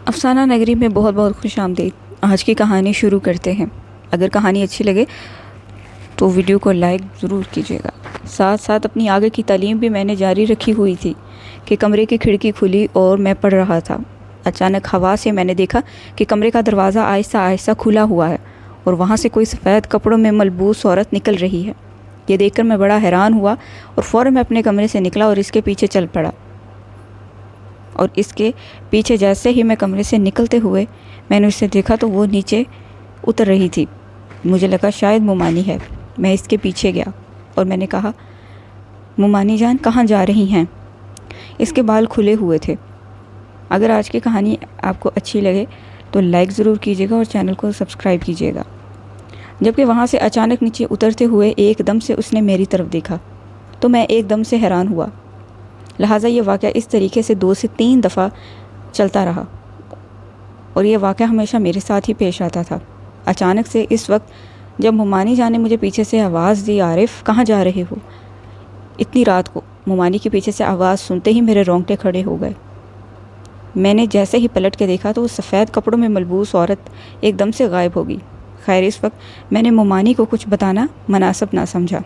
افسانہ نگری میں بہت بہت خوش آمدید۔ آج کی کہانی شروع کرتے ہیں۔ اگر کہانی اچھی لگے تو ویڈیو کو لائک ضرور کیجیے گا۔ ساتھ ساتھ اپنی آگے کی تعلیم بھی میں نے جاری رکھی ہوئی تھی کہ کمرے کی کھڑکی کھلی اور میں پڑھ رہا تھا۔ اچانک ہوا سے میں نے دیکھا کہ کمرے کا دروازہ آہستہ آہستہ کھلا ہوا ہے اور وہاں سے کوئی سفید کپڑوں میں ملبوس عورت نکل رہی ہے۔ یہ دیکھ کر میں بڑا حیران ہوا اور فوراً میں اپنے کمرے سے نکلا اور اس کے پیچھے چل پڑا۔ اور اس کے پیچھے جیسے ہی میں کمرے سے نکلتے ہوئے میں نے اسے دیکھا تو وہ نیچے اتر رہی تھی۔ مجھے لگا شاید مومانی ہے۔ میں اس کے پیچھے گیا اور میں نے کہا، مومانی جان کہاں جا رہی ہیں؟ اس کے بال کھلے ہوئے تھے۔ اگر آج کی کہانی آپ کو اچھی لگے تو لائک ضرور کیجیے گا اور چینل کو سبسکرائب کیجیے گا۔ جبکہ وہاں سے اچانک نیچے اترتے ہوئے ایک دم سے اس نے میری طرف دیکھا تو میں ایک دم سے حیران ہوا۔ لہٰذا یہ واقعہ اس طریقے سے 2 سے 3 دفعہ چلتا رہا اور یہ واقعہ ہمیشہ میرے ساتھ ہی پیش آتا تھا۔ اچانک سے اس وقت جب مومانی جان نے مجھے پیچھے سے آواز دی، عارف کہاں جا رہے ہو؟ اتنی رات کو مومانی کے پیچھے سے آواز سنتے ہی میرے رونگٹے کھڑے ہو گئے۔ میں نے جیسے ہی پلٹ کے دیکھا تو وہ سفید کپڑوں میں ملبوس عورت ایک دم سے غائب ہو گئی۔ خیر اس وقت میں نے مومانی کو کچھ بتانا مناسب نہ سمجھا۔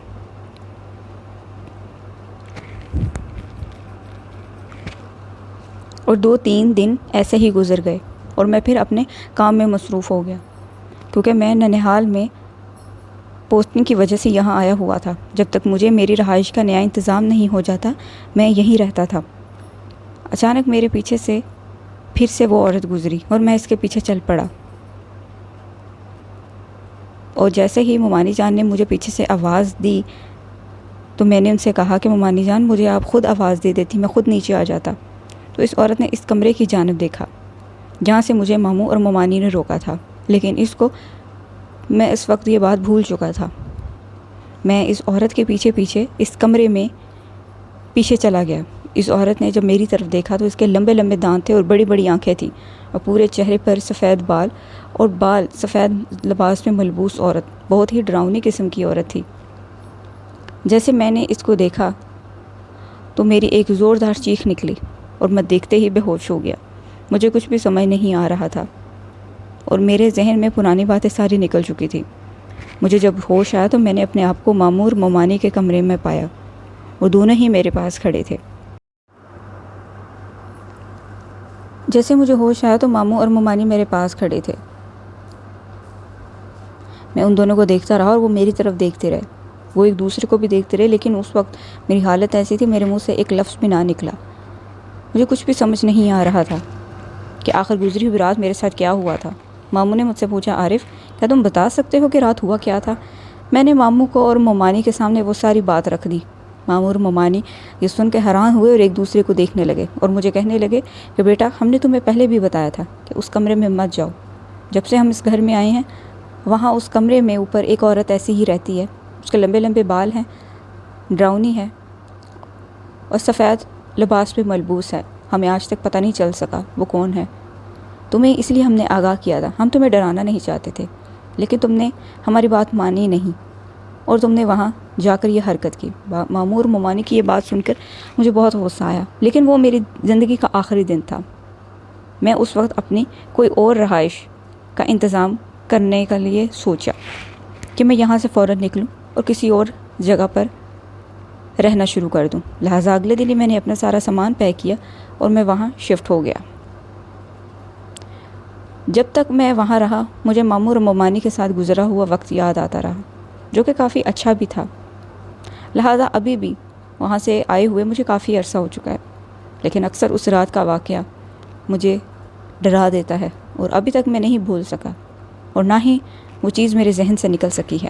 اور 2-3 دن ایسے ہی گزر گئے اور میں پھر اپنے کام میں مصروف ہو گیا، کیونکہ میں ننہال میں پوسٹنگ کی وجہ سے یہاں آیا ہوا تھا۔ جب تک مجھے میری رہائش کا نیا انتظام نہیں ہو جاتا میں یہیں رہتا تھا۔ اچانک میرے پیچھے سے پھر سے وہ عورت گزری اور میں اس کے پیچھے چل پڑا۔ اور جیسے ہی مومانی جان نے مجھے پیچھے سے آواز دی تو میں نے ان سے کہا کہ مومانی جان مجھے آپ خود آواز دے دیتی، میں خود نیچے آ جاتا۔ تو اس عورت نے اس کمرے کی جانب دیکھا جہاں سے مجھے ماموں اور مومانی نے روکا تھا، لیکن میں اس وقت یہ بات بھول چکا تھا۔ میں اس عورت کے پیچھے پیچھے اس کمرے میں پیچھے چلا گیا۔ اس عورت نے جب میری طرف دیکھا تو اس کے لمبے لمبے دانت تھے اور بڑی بڑی آنکھیں تھیں اور پورے چہرے پر سفید بال سفید لباس میں ملبوس عورت، بہت ہی ڈراؤنی قسم کی عورت تھی۔ جیسے میں نے اس کو دیکھا تو میری ایک زوردار چیخ نکلی اور میں دیکھتے ہی بے ہوش ہو گیا۔ مجھے کچھ بھی سمجھ نہیں آ رہا تھا اور میرے ذہن میں پرانی باتیں ساری نکل چکی تھی۔ مجھے جب ہوش آیا تو میں نے اپنے آپ کو ماموں اور مومانی کے کمرے میں پایا۔ وہ دونوں ہی میرے پاس کھڑے تھے۔ جیسے مجھے ہوش آیا تو ماموں اور مومانی میرے پاس کھڑے تھے۔ میں ان دونوں کو دیکھتا رہا اور وہ میری طرف دیکھتے رہے۔ وہ ایک دوسرے کو بھی دیکھتے رہے، لیکن اس وقت میری حالت ایسی تھی میرے منہ سے ایک لفظ بھی نہ نکلا۔ مجھے کچھ بھی سمجھ نہیں آ رہا تھا کہ آخر گزری ہوئی رات میرے ساتھ کیا ہوا تھا۔ ماموں نے مجھ سے پوچھا، عارف کیا تم بتا سکتے ہو کہ رات ہوا کیا تھا؟ میں نے ماموں کو اور مومانی کے سامنے وہ ساری بات رکھ دی۔ ماموں اور مومانی یہ سن کے حیران ہوئے اور ایک دوسرے کو دیکھنے لگے اور مجھے کہنے لگے کہ بیٹا ہم نے تمہیں پہلے بھی بتایا تھا کہ اس کمرے میں مت جاؤ۔ جب سے ہم اس گھر میں آئے ہیں وہاں اس کمرے میں اوپر ایک عورت ایسی ہی رہتی ہے، اس کے لمبے لمبے بال ہیں، ڈراؤنی ہے اور سفید لباس پہ ملبوس ہے۔ ہمیں آج تک پتہ نہیں چل سکا وہ کون ہے۔ تمہیں اس لیے ہم نے آگاہ کیا تھا، ہم تمہیں ڈرانا نہیں چاہتے تھے، لیکن تم نے ہماری بات مانی نہیں اور تم نے وہاں جا کر یہ حرکت کی۔ ماموں اور مومانی کی یہ بات سن کر مجھے بہت غصہ آیا، لیکن وہ میری زندگی کا آخری دن تھا۔ میں اس وقت اپنی کوئی اور رہائش کا انتظام کرنے کے لیے سوچا کہ میں یہاں سے فوراً نکلوں اور کسی اور جگہ پر رہنا شروع کر دوں۔ لہٰذا اگلے دن ہی میں نے اپنا سارا سامان پیک کیا اور میں وہاں شفٹ ہو گیا۔ جب تک میں وہاں رہا مجھے ماموں اور مومانی کے ساتھ گزرا ہوا وقت یاد آتا رہا، جو کہ کافی اچھا بھی تھا۔ لہٰذا ابھی بھی وہاں سے آئے ہوئے مجھے کافی عرصہ ہو چکا ہے، لیکن اکثر اس رات کا واقعہ مجھے ڈرا دیتا ہے اور ابھی تک میں نہیں بھول سکا اور نہ ہی وہ چیز میرے ذہن سے نکل سکی ہے۔